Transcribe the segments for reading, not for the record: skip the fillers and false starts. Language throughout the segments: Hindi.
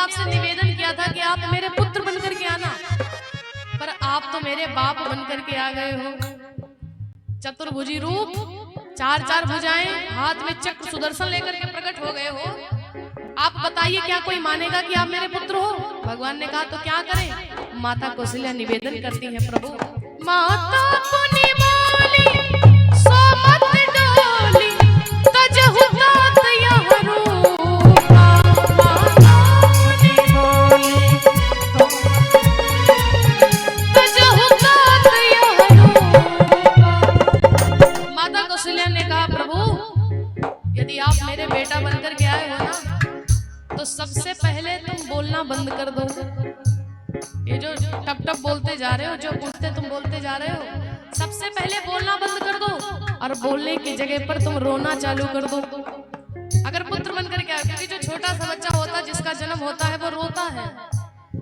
आपसे निवेदन किया था कि आप मेरे पुत्र बनकर के आना, पर आप तो मेरे बाप बनकर के आ गए हो। चतुर्भुजी रूप, चार चार भुजाएं, हाथ में चक्र सुदर्शन लेकर के प्रकट हो गए हो। आप बताइए क्या कोई मानेगा कि आप मेरे पुत्र हो? भगवान ने कहा तो क्या करें? माता कौशल्या निवेदन करती है, प्रभु माता पुनि बोली सो मत डोली तजहु तात यह रूपा। माता पुनि बोली तजहु तात यह रूपा। माता कौशल्या ने कहा, प्रभु यदि आप मेरे बेटा बनकर के आए हो ना, तो सबसे पहले तुम बोलना बंद कर दो। ये जो टप टप बोलते जा रहे हो, जो पूछते तुम बोलते जा रहे हो, सबसे पहले बोलना बंद कर दो और बोलने की जगह पर तुम रोना चालू कर दो। अगर पुत्र बनकर के आए, क्योंकि जो छोटा सा बच्चा होता है जिसका जन्म होता है वो रोता है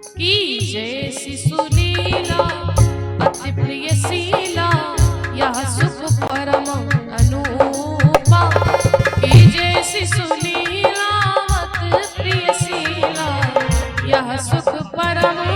कि जैसी सुलीला अति प्रिय शीला यह सुख परम अनूपा। कि जैसी सुलीला यह सुख परम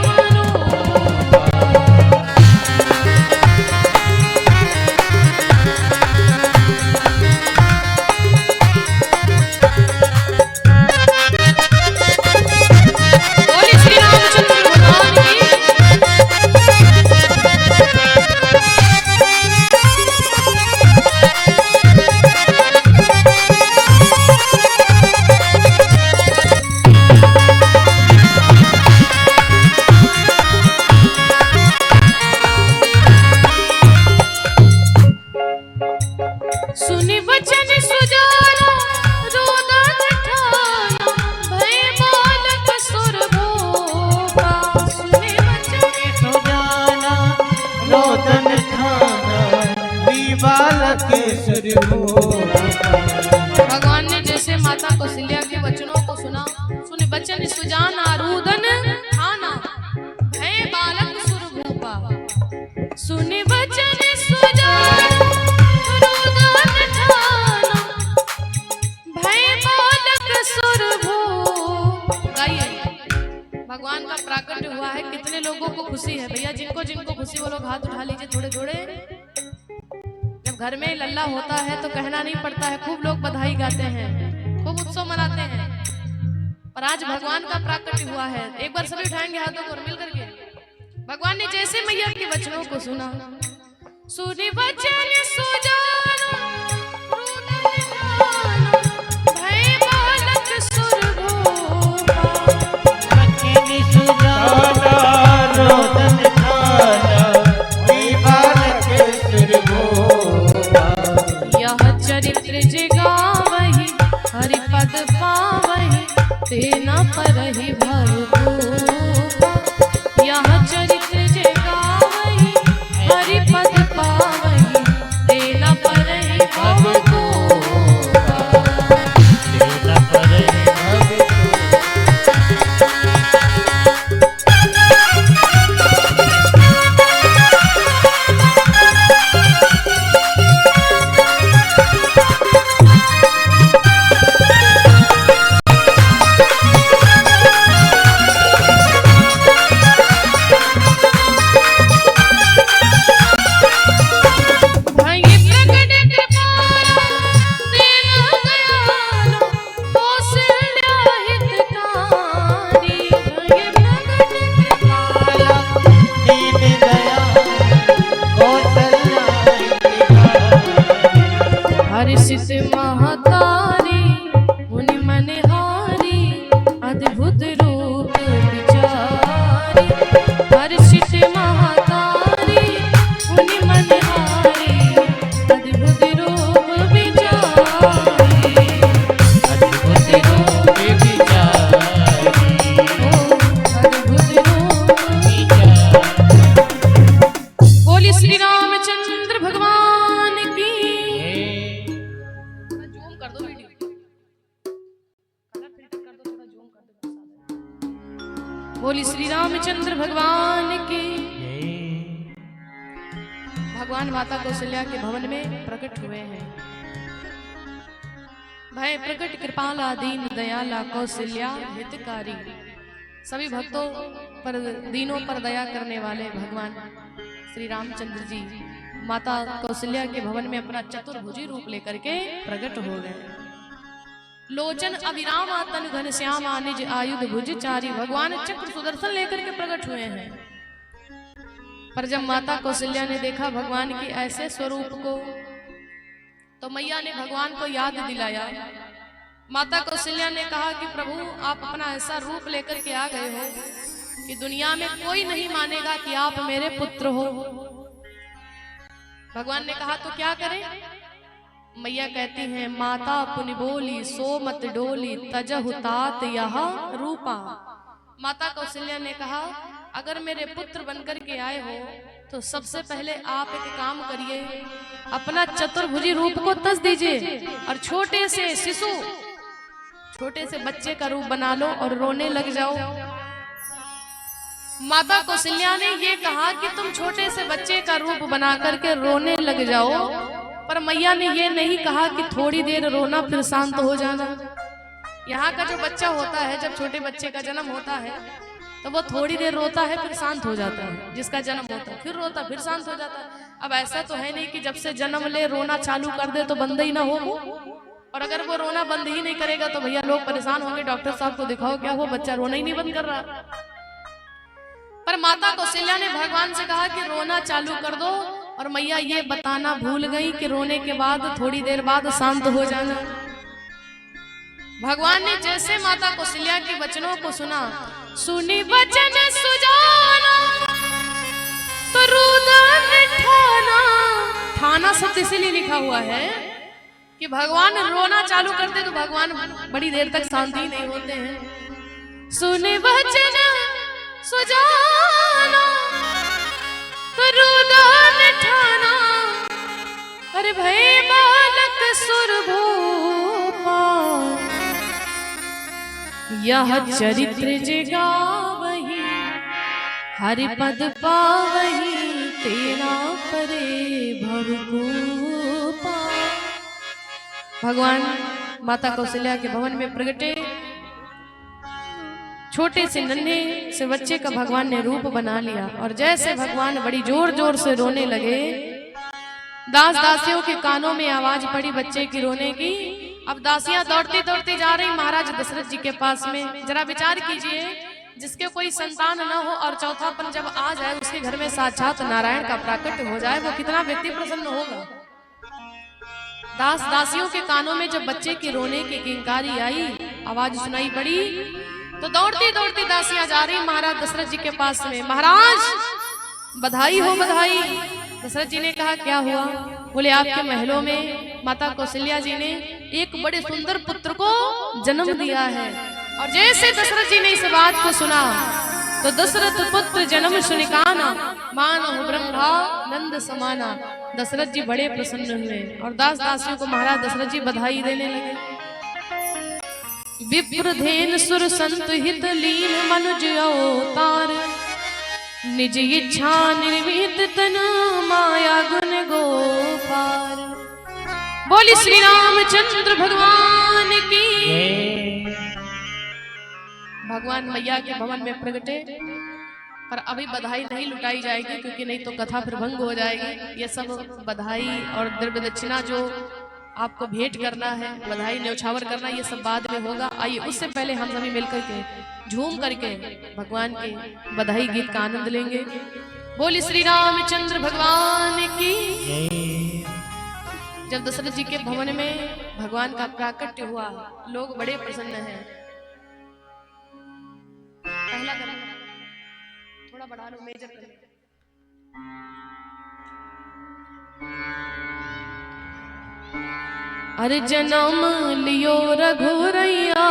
भगवान ने जैसे माता कौशल्या के वचनों को सुना, सुने बचन सुजाना रुदन ठाना भय बालक सुरभूपा। सुने बचन सुजाना रुदन ठाना भय बालक सुरभूपा। गाइए, भगवान का प्राकट्य हुआ है, कितने लोगों को खुशी है भैया? जिनको जिनको खुशी वो लोग हाथ उठा लीजिए थोड़े थोड़े। घर में लल्ला होता है तो कहना नहीं पड़ता है, खूब लोग बधाई गाते हैं, खूब उत्सव मनाते हैं। पर आज भगवान का प्राकट्य हुआ है, एक बार सभी उठाएंगे हाथों को मिल करके। भगवान ने जैसे मैया के वचनों को सुना, सुनी वचन सुजाना भय बालक सुरभूपा। चरित्र जगावहि हरिपद पावहि तेना परहि भरपूपा। यह चरित्र जगावहि हरिपद पावहि तेना परहि भरपूपा। तेना परहि महतारी मुनि मनहारी अद्भुत रूप विचारी। हर्षित महतारी मुनि मनहारी अद्भुत रूप विचारी। अद्भुत रूप विचारी, अद्भुत रूप विचारी। बोलिए श्री रामचंद्र भगवान की। बोली श्री रामचंद्र भगवान की। भगवान माता कौशल्या के भवन में प्रकट हुए हैं। भय प्रकट कृपाला दीन दयाला कौशल्या हितकारी। सभी भक्तों पर, दीनों पर दया करने वाले भगवान श्री रामचंद्र जी माता कौशल्या के भवन में अपना चतुर्भुजी रूप लेकर के प्रकट हो गए। लोचन अभिराम तन घन श्यामा निज आयुध भुज चारी, भगवान चक्र सुदर्शन लेकर के प्रकट हुए हैं। पर जब माता कौशल्या ने देखा भगवान की ऐसे स्वरूप को, तो मैया ने भगवान को याद दिलाया। माता कौशल्या ने कहा कि प्रभु आप अपना ऐसा रूप लेकर के आ गए हो कि दुनिया में कोई नहीं मानेगा कि आप मेरे पुत्र हो। भगवान ने कहा तो क्या करें? मैया कहती हैं माता पुनि बोली सो मत डोली तजहु तात यह रूपा। माता कौशल्या ने कहा अगर मेरे पुत्र बनकर के आए हो तो सबसे पहले आप एक काम करिए, अपना चतुर्भुजी रूप को तज दीजिए और छोटे से शिशु, छोटे से बच्चे का रूप बना लो और रोने लग जाओ। माता कौशल्या ने ये कहा कि तुम छोटे से बच्चे का रूप बना करके रोने लग जाओ, पर मैया ने ये नहीं कहा कि थोड़ी देर रोना फिर शांत हो जाना। यहाँ का जो बच्चा होता है, जब छोटे बच्चे का जन्म होता है तो वो थोड़ी देर रोता है फिर शांत हो जाता है, जिसका जन्म होता है फिर रोता फिर शांत हो जाता है। अब ऐसा तो है नहीं कि जब से जन्म ले रोना चालू कर दे तो बंद ही ना हो, और अगर वो रोना बंद ही नहीं करेगा तो भैया लोग परेशान होंगे, डॉक्टर साहब को दिखाओ क्या वो बच्चा रोना ही नहीं बंद कर रहा। पर माता कौशल्या ने भगवान से कहा कि रोना चालू कर दो, और मैया ये बताना भूल गई कि रोने के बाद थोड़ी देर बाद शांत हो जाना। भगवान ने जैसे माता कौशल्या के वचनों को सुना, सुनी वचन सुजाना तो रुदन ठाना। ठाना शब्द इसीलिए लिखा हुआ है कि भगवान रोना चालू करते तो भगवान बड़ी देर तक शांति नहीं होते हैं। सुने वचन सुजाना तो रुदन ठाना, अरे भय बालक सुरभूपा यह चरित्र जगावही, हरि पद पावही तेरा परे भवगोपा। भगवान माता कौशल्या के भवन में प्रगटे, छोटे से नन्हे से बच्चे का भगवान ने रूप बना लिया, और जैसे भगवान बड़ी जोर जोर से रोने लगे, दास दासियों के कानों में आवाज पड़ी बच्चे की रोने की। अब दासियां दौड़ती दौड़ती जा रही महाराज दशरथ जी के पास में। जरा विचार कीजिए, जिसके कोई संतान न हो और चौथापन जब आ जाए, उसके घर में साक्षात नारायण का प्राकट्य हो जाए, वो कितना व्यक्ति प्रसन्न होगा। दास दासियों के कानों में जब बच्चे के रोने की किंकारी आई, आवाज सुनाई पड़ी, तो दौड़ती दौड़ती दासियां जा रही महाराज दशरथ जी के पास में। महाराज बधाई हो बधाई। दशरथ जी ने कहा क्या हुआ? बोले आपके महलों में माता कौशल्या जी ने एक बड़े सुंदर पुत्र को जन्म दिया है। और जैसे दशरथ जी ने इस बात को सुना तो दशरथ पुत्र जन्म सुनिकाना, मानो ब्रह्मा नंद समाना। दशरथ जी बड़े प्रसन्न हुए और दास दासियों को महाराज दशरथ जी बधाई देने लगे। विप्रधेन सुर संत हित लीन मनुज अवतार, निज इच्छा निर्मित तन माया गुण गोपार। बोली श्री रामचंद्र भगवान की। भगवान मैया के भवन में प्रगटे, पर अभी बधाई नहीं लुटाई जाएगी, क्योंकि नहीं तो कथा फिर भंग हो जाएगी। ये सब बधाई और द्रव्य दक्षिणा जो आपको भेंट करना है, बधाई न्यौछावर करना, ये सब बाद में होगा। आइए उससे पहले हम सभी मिलकर के झूम करके भगवान के बधाई गीत का आनंद लेंगे। बोली श्री रामचंद्र भगवान की। जब दशरथ जी के भवन में भगवान का प्राकट्य हुआ, लोग बड़े प्रसन्न हैं। पहला करें, थोड़ा बढ़ा लो, मेजर करें। अरे जन्म लियो रघुरैया,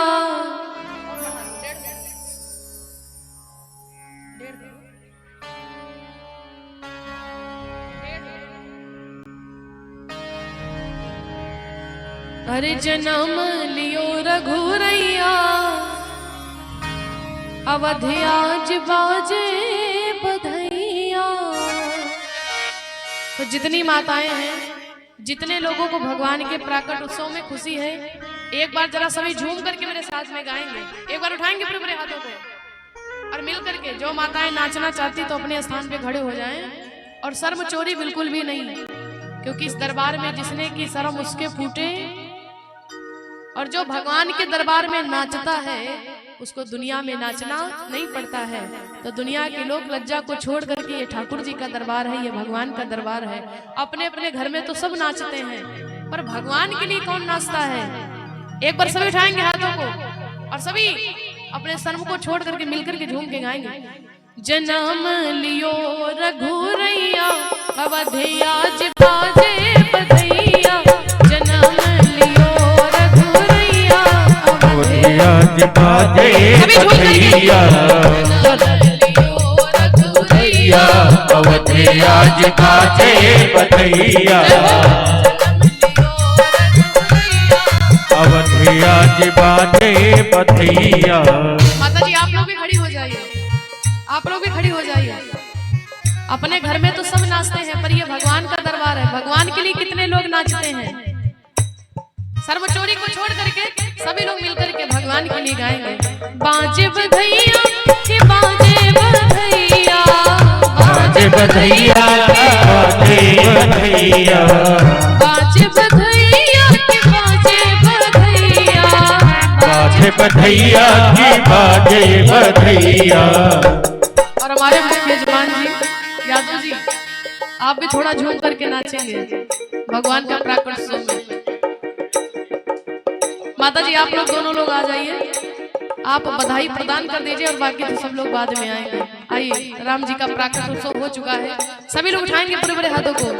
अरे जन्म लियो रघुरैया, अवधि आज बाजे बधैया। तो जितनी माताएं हैं, जितने लोगों को भगवान के प्राकट उत्सव में खुशी है, एक बार जरा सभी झूम करके मेरे साथ में गाएंगे। एक बार उठाएंगे पूरे पूरे हाथों को। और मिल करके जो माताएं नाचना चाहती तो अपने स्थान पे खड़े हो जाएं और शर्म चोरी बिल्कुल भी नहीं, क्योंकि इस दरबार में जिसने की शर्म उसके फूटे। और जो भगवान के दरबार में नाचता है उसको दुनिया में नाचना नहीं पड़ता है। तो दुनिया के लोग लज्जा को छोड़ करके ये ठाकुर जी का दरबार है, ये भगवान का दरबार है। अपने अपने घर में तो सब नाचते हैं, पर भगवान के लिए कौन नाचता है? एक बार सभी उठाएंगे हाथों को और सभी अपने शर्म को छोड़ करके मिलकर के झूम के गाएंगे। जन्म लियो रघुरैया अवधिया बाजे बधैया, जन्म लियो रघुरैया अवधिया बाजे बधैया, अवधिया बाजे बधैया, अवधिया बाजे बधैया। माता जी आप लोग भी खड़ी हो जाइए, आप लोग भी खड़ी हो जाइए। अपने घर में तो सब नाचते हैं, पर ये भगवान का दरबार है, भगवान के लिए कितने लोग नाचते हैं। सर्व चोरी को छोड़ करके सभी लोग मिलकर के भगवान के लिए गाएंगे। बाजे बधैया के बाजे बधैया, बाजे बधैया बाजे बधैया, बाजे बधैया के बाजे बधैया, बाजे बधैया की बाजे बधैया। और हमारे मुख्य जवान जी यादव जी आप भी थोड़ा झूम करके नाचेंगे भगवान का प्राकट उत्सव में। माता जी आप लोग दोनों लोग आ जाइए, आप बधाई प्रदान कर दीजिए और बाकी तो सब लोग बाद में आएंगे। आइए, राम जी का प्राकट उत्सव हो चुका है, सभी लोग उठाएंगे बड़े बड़े हाथों को।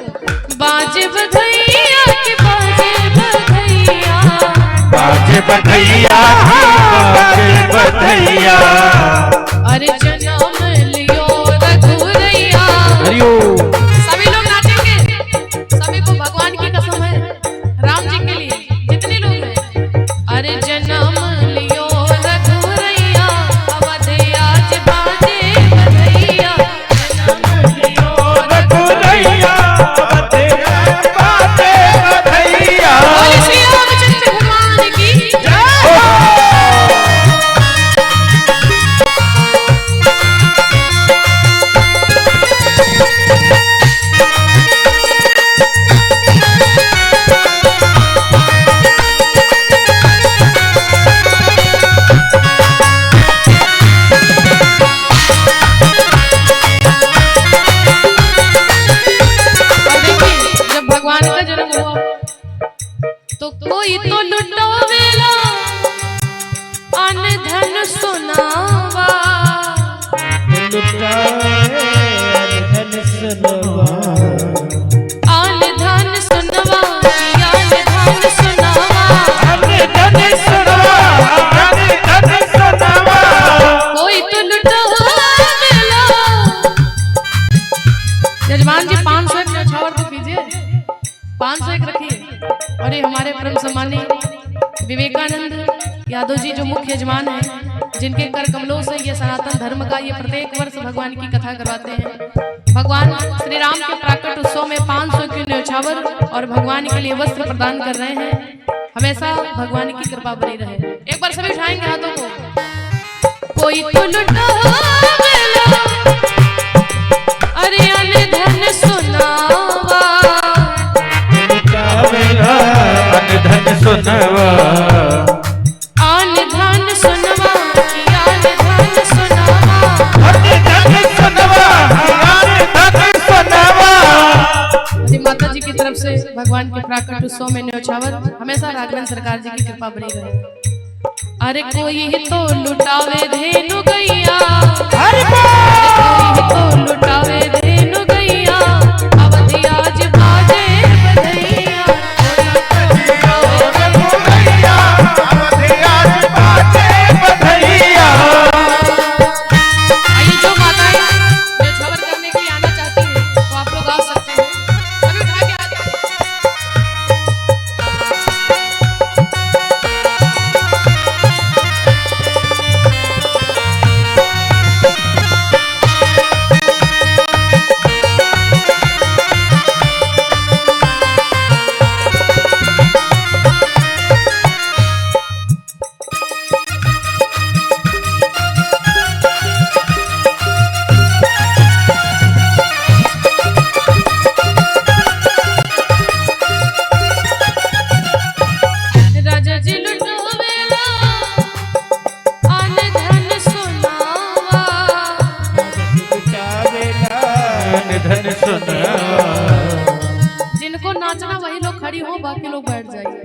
बाजे बधैया के बाजे बधैया, बाजे बधैया बाजे बधैया, अरे जन्म लियो रघुरैया। सभी लोग नाचेंगे, सभी को भगवान की कसम है, राम जी के लिए जितने लोग हैं। अरे जन्म लियो रघुरैया अवधिया बाजे बधैया, जन्म लियो रघुरैया अवधिया बाजे बधैया। बोले श्री रामचंद्र भगवान की जय। भगवान का जन्म हुआ तो कोई तो लुटावेला अन धन सोनावा, अन धन सुनवा, अन धन सुनावा, कोई तो लुटावेला। जजमान जी 501 न्यौछावर तो कीजिए, 501 रखिए। और ये हमारे परम सम्मानी विवेकानंद यादव जी जो मुख्य यजमान हैं, जिनके कर कमलों से ये सनातन धर्म का ये प्रत्येक वर्ष भगवान की कथा करवाते हैं। भगवान श्री राम के प्राकट उत्सव में 500 की न्यौछावर और भगवान के लिए वस्त्र प्रदान कर रहे हैं। हमेशा भगवान की कृपा बनी रहे। एक बार सभी उठाएंगे हाथों को। कोई तो लुटावेला अरे अन धन सुनावा, धन सुनवा, आन धन सुनवा, आन धन सुनावा, धन सुनवा, धन सुनवा। माता जी की तरफ से भगवान के प्राकट उत्सव में न्यौछावर हमेशा राघवेंद्र सरकार जी की कृपा बनी रहे। अरे कोई तो लुटावे धेनु गैया, अरे कोई तो लुटावे धेनु गैया अवधिया बाजे बधैया, आइए जो माताएं न्यौछावर करने के लिए आना चाहती हैं तो आप लोग आ सकते हैं। सभी उठा के आ जाओ। धन सुनवा। जिनको नाचना वही लोग खड़ी हो, बाकी लोग बैठ जाइए।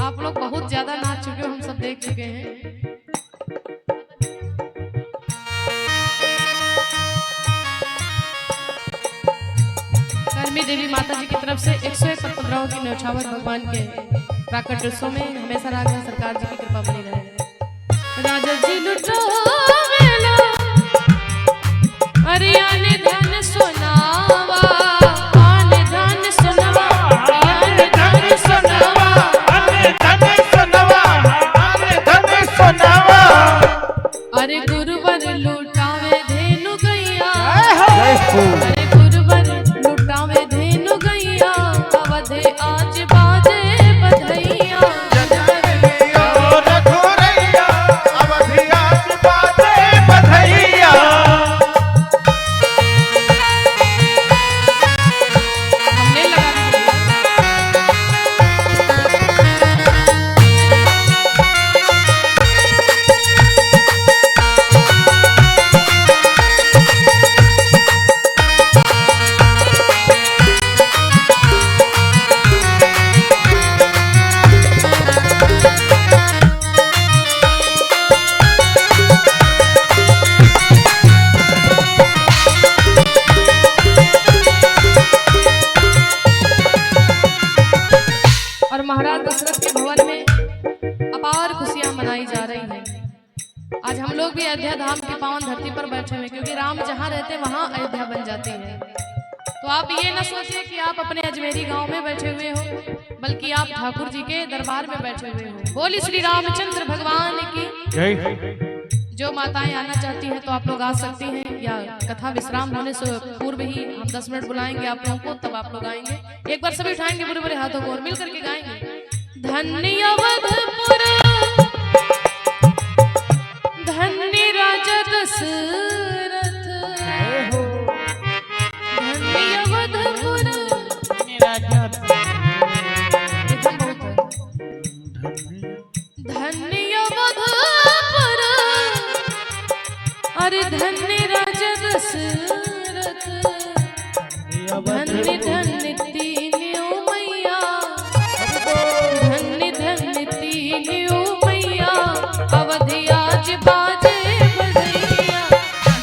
आप लोग बहुत ज्यादा नाच चुके हो, हम सब देख चुके हैं। कर्मी देवी माता जी की तरफ से 101 पद्मराओं की न्यौछावर भगवान के प्राकट उत्सव में हमेशा राघव सरकार जी की कृपा बनी रहे। राजा जी लुटो वेला, अरे आने धन सोनावा, आने धन सोनावा, आने धन सोनावा, आने धन सुनवा, आने धन सुनवा। अरे गुरुवर लुटावे धेनु गैया, जय हो। अरे गुरुवर लुटावे धेनु गैया, अवधे आज बाजे बधैया। रघुरैया अवधि आज बाजे बधैया। हमने लगा दी। और महाराज दशरथ के भवन में अपार खुशियां मनाई जा रही हैं। आज हम लोग भी अयोध्या धाम की पावन धरती पर बैठे हुए, क्योंकि राम जहाँ रहते वहाँ अयोध्या बन जाती है। तो आप ये न सोचिए कि आप अपने अजमेरी गांव में बैठे हुए हो, बल्कि आप ठाकुर जी के दरबार में बैठे हुए हो। बोली श्री रामचंद्र भगवान की जय। जो माताएं आना चाहती हैं तो आप लोग आ सकती हैं, या कथा विश्राम होने से पूर्व ही हम 10 मिनट बुलाएंगे आप लोगों को, तब आप लोग आएंगे। एक बार सभी उठाएंगे बुरे बुरे हाथों को और मिल करके गाएंगे। धन्य अवधपुर, धन्य राजा दशरथ, धन्य अवधपुर, धन्य अवधपुर, अरे धन्य राजा दशरथ, धन्य धन्य तीनों मैया, धन्य धन्य तीनों मैया, अवधि आज बाजे बधैया।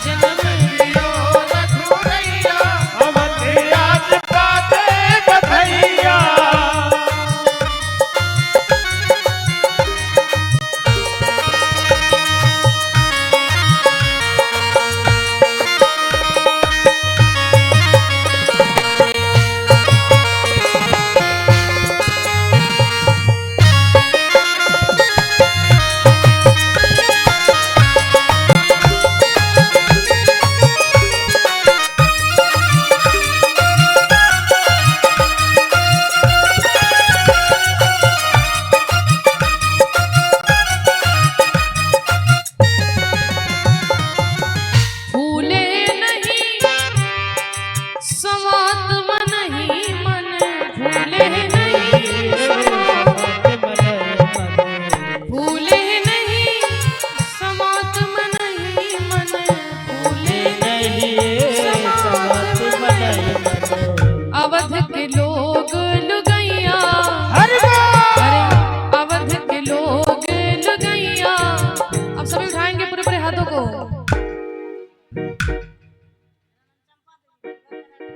जन्म लियो रघुरैया अवधि आज बाजे बधैया।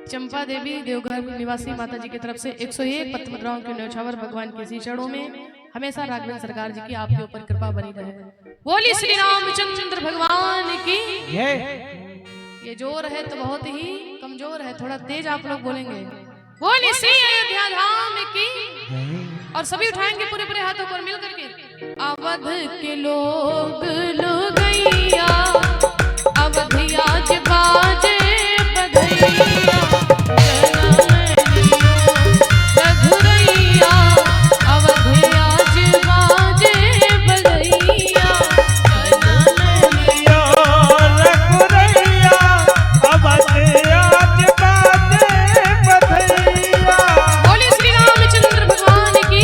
चंपा देवी देवघर निवासी माता जी की तरफ से 101 पद्मराओं के न्यौछावर भगवान के इसी चरणों में हमेशा राघवेंद्र सरकार जी की आपके ऊपर कृपा बनी रहे। बोली श्री रामचंद्र भगवान की। ये जोर है तो बहुत ही कमजोर है, थोड़ा तेज आप लोग बोलेंगे। बोली श्री अयोध्या धाम की। और सभी उठाएंगे पूरे पूरे हाथों पर मिल करके। अवध के लोग लुगैया, अवधि आज बाजे बधैया। रघुरैया अवधि आज बाजे बधैया। रघुरैया अवधि आज बाजे बधैया। बोली श्री रामचंद्र भगवान की।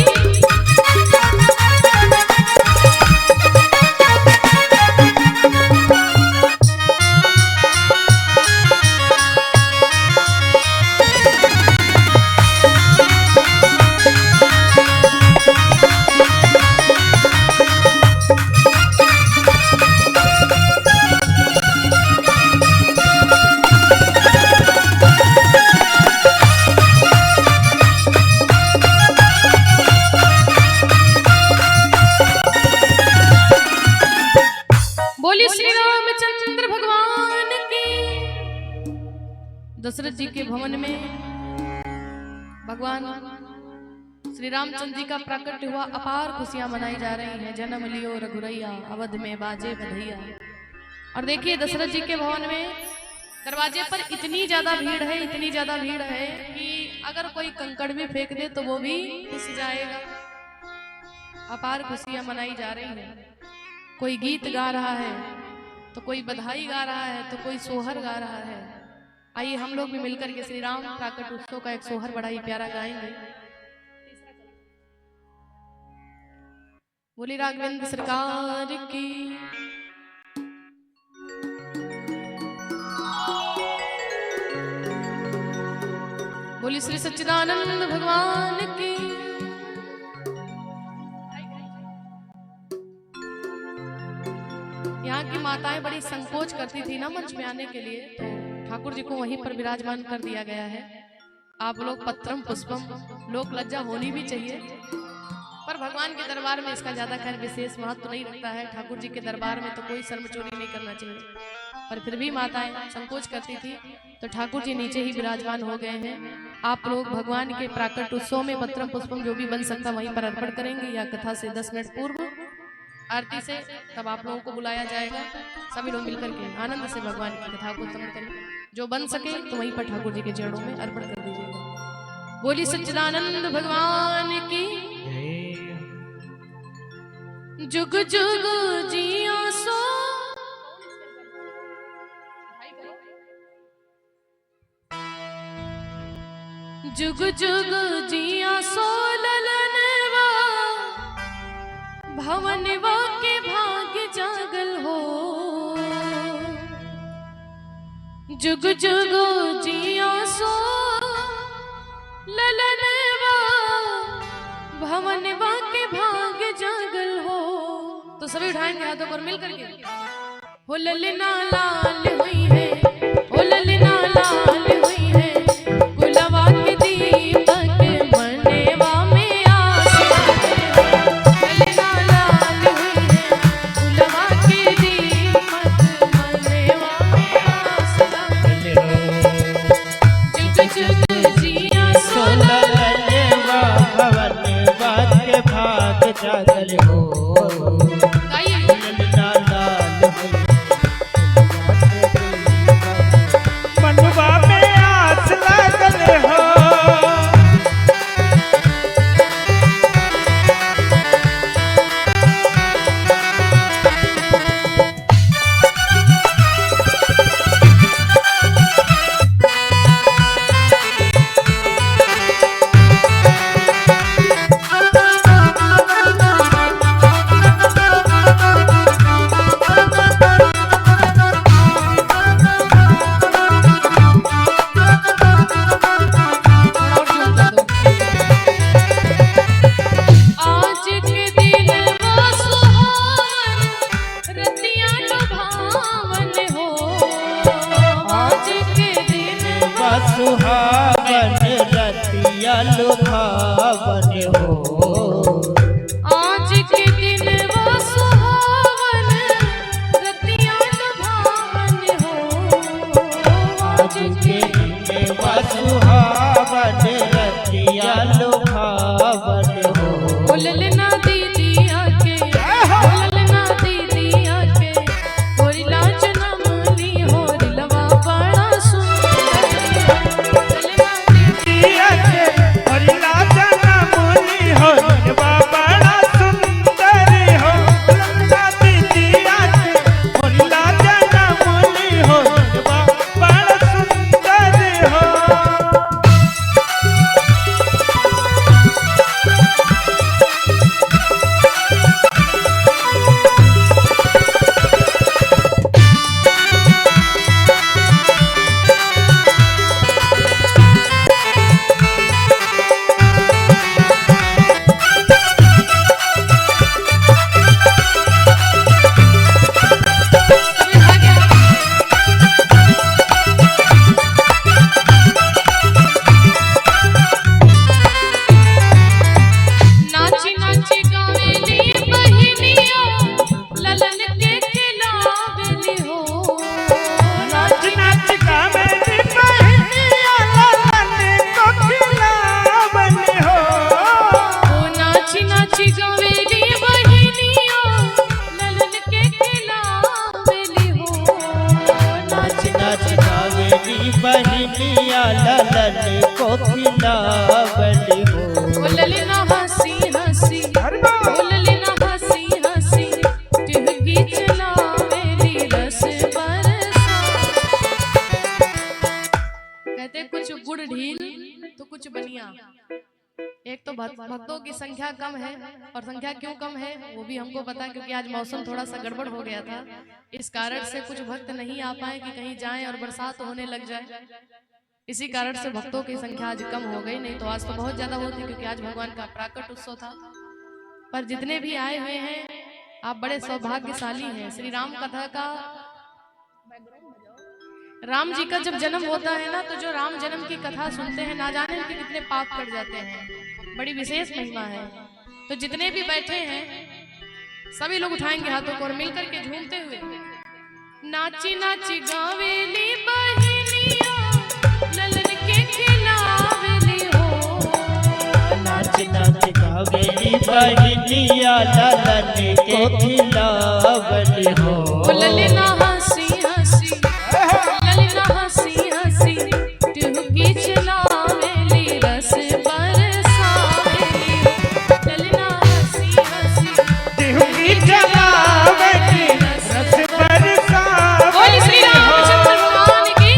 बोली श्री रामचंद्र भगवान की। दशरथ जी के भवन में भगवान श्री रामचंद्र जी का प्राकट हुआ। अपार खुशियां मनाई जा रही हैं। जन्म लियो रघुरैया, अवध में बाजे बधैया। और देखिए दशरथ जी के भवन में दरवाजे पर इतनी ज्यादा भीड़ है, इतनी ज्यादा भीड़ है कि अगर कोई कंकड़ भी फेंक दे तो वो भी फिस जाएगा। अपार खुशियां मनाई जा रही हैं। कोई गीत गा रहा है तो कोई बधाई गा रहा है तो कोई सोहर गा रहा है। आइए हम लोग भी मिलकर के श्री राम प्राकट उत्सव का एक सोहर बड़ा ही प्यारा गाएंगे। बोली राघवेंद्र सरकार की। बोली श्री सच्चिदानंद भगवान की। यहाँ की माताएं बड़ी संकोच करती थी ना मंच में आने के लिए, तो ठाकुर जी को वहीं पर विराजमान कर दिया गया है। आप लोग पत्रम पुष्पम, लोक लज्जा होनी भी चाहिए, पर भगवान के दरबार में इसका ज्यादा खैर विशेष महत्व नहीं रखता है। ठाकुर जी के दरबार में तो कोई शर्म चोरी नहीं करना चाहिए, पर फिर भी माताएं संकोच करती थी, तो ठाकुर जी नीचे ही विराजमान हो गए हैं। आप लोग भगवान के प्राकट उत्सव में पत्रम पुष्पम जो भी बन सकता वहीं पर अर्पण करेंगे, या कथा से 10 मिनट पूर्व आरती से तब आप लोगों को बुलाया जाएगा। सभी लोग मिलकर के आनंद से भगवान की कथा को श्रवण करें। जो बन सके तो वहीं पर ठाकुर जी के चरणों में अर्पण कर दीजिएगा। बोली सच्चिदानंद भगवान की। जुग जुग जिया सो जुग जुग जिया सो ललनवा, भवनवा के भाग्य जागल हो। जुग जुग जिया सो ललनवा, भवनवा के भाग्य जागल हो। तो सभी उठाएंगे हाथों पर मिल करके। हो ललना लाल हुई है, हो ललना लाल हुई है, गुलाबा के दीपक मनेवा में आस। ललना लाल हुई है, गुलाबा के दीपक मनेवा में आस। जुग जुग जिया सो ललनवा, भवनवा के भाग्य जागल हो। मनवा में आस भक्तों की संख्या कम है, और संख्या क्यों कम है वो भी हमको पता है, क्योंकि आज मौसम थोड़ा सा गड़बड़ हो गया था। इस कारण से कुछ भक्त नहीं आ पाए कि कहीं जाएं और बरसात होने लग जाए। इसी कारण से भक्तों की संख्या आज कम हो गई, नहीं तो आज तो बहुत ज्यादा होती, क्योंकि आज भगवान का प्राकट उत्सव था। पर जितने भी आए हुए हैं आप बड़े सौभाग्यशाली हैं। श्री राम कथा का, राम जी का जब जन्म होता है ना, तो जो राम जन्म की कथा सुनते हैं ना जाने उनके कितने पाप कट जाते हैं। बड़ी विशेष महिमा है। तो जितने भी बैठे हैं सभी लोग उठाएंगे हाथों को और मिलकर के झूमते हुए नाची नाची गावेली बहिनिया ललन के खिलावेली हो। नाच नाच गावेली बहिनिया ललन को खिलावली हो। ललना हंसी हंसी, ललना हंसी हंसी टुहकी चलावेली रस बरसावेली। ललना हंसी हंसी टुहकी चलावेली रस बरसावेली। बोल श्री रामचंद्र भगवान की।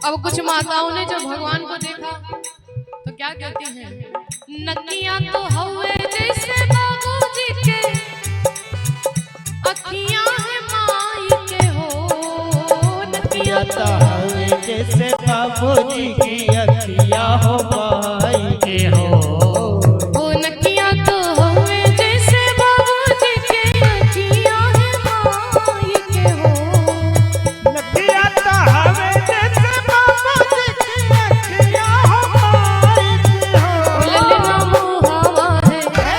अब कुछ माताओं ने जब भगवान को देखा तो क्या कहती हैं, नकिया तो हवे जैसे बाबूजी के, अखियां है माई के हो। नकिया तो हवे जैसे बाबूजी की अखिया हो माई के हो। ओ नकिया तो हवे जैसे बाबूजी के, अखियां है माई के हो। नकिया तो हवे जैसे बाबूजी की अखिया हो माई के हो। ललना मुहावा है,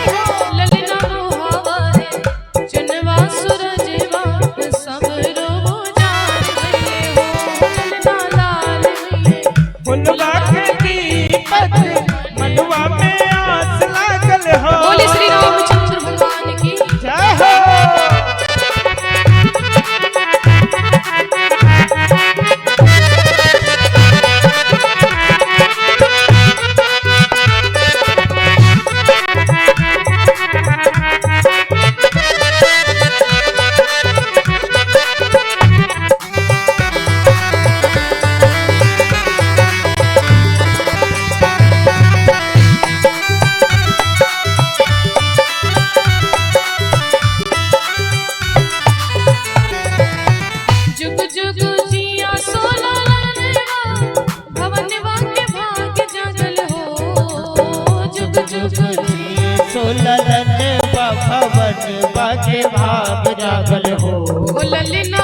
ललना मुहावा है, चुनवा सूरजवा सब रो जान गए हो। ललना लाल हुई फुलवा के दीपक मनवा में आस लागल हो। बोली श्री रामचंद्र भगवान की। जय हो। जुग जुग जिया सोला ललनवा, भवनवा के भाग जागल हो। जुग जुग सोललन भवन बाजे भाग जागल हो। ओ ललना